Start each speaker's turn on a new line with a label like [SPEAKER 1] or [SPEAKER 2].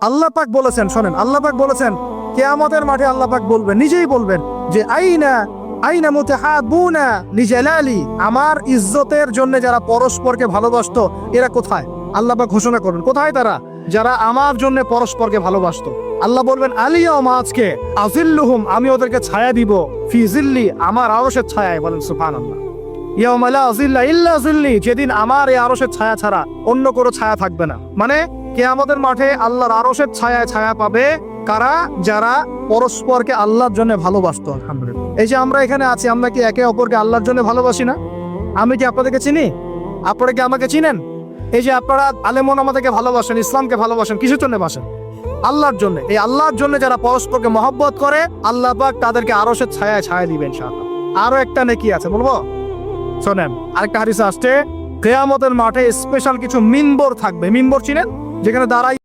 [SPEAKER 1] আল্লাহ পাক বলেছেন, শোনেন, আল্লাহ পাক বলেছেন কিয়ামতের মাঠে আল্লাহ পাক বলবেন, নিজেই বলবেন যে আইনা আইনা মুতাহাবুনা লিজালালি, আমার ইজ্জতের জন্য যারা পরস্পরকে ভালোবাসতো এরা কোথায়? আল্লাহ পাক ঘোষণা করবেন কোথায় তারা, যারা আমার জন্য পরস্পরকে ভালোবাসতো। আল্লাহ বলবেন আলিয়াউমা, আজকে আযিল্লুহুম, আমি ওদেরকে ছায়া দিব, ফি জিল্লি, আমার আরশের ছায়ায়। বলেন সুবহানাল্লাহ। ইয়াউমা লা জিল্লা ইল্লা জিল্লি, যেদিন আমার এই আরশের ছায়া ছাড়া অন্য কোনো ছায়া থাকবে না। মানে কিয়ামতের মাঠে আল্লাহর আরশের ছায়ায় ছায়া পাবে কারা? যারা পরস্পরকে আল্লাহর জন্য ভালোবাসতো। আলহামদুলিল্লাহ, এই যে আমরা এখানে আছি, আমরা কি একে অপরকে আল্লাহর জন্য ভালোবাসি না? আমি কি আপনাদেরকে চিনি? আপনারা কি আমাকে চিনেন? এই যে আপনারা আলেমন আমাদেরকে ভালোবাসেন, ইসলামকে ভালোবাসেন, কিসের জন্য বাসেন? আল্লাহর জন্য। এই আল্লাহর জন্য যারা পরস্পরকে মহব্বত করে, আল্লাহ পাক তাদেরকে আরশের ছায়ায় ছায়া দিবেন ইনশাআল্লাহ। আরো একটা নেকি আছে, বলবো? শোনেন, আরেকটা হাদিসে আসছে কিয়ামতের মাঠে স্পেশাল কিছু মিম্বর থাকবে। মিম্বর চিনেন? যেখানে দাঁড়াই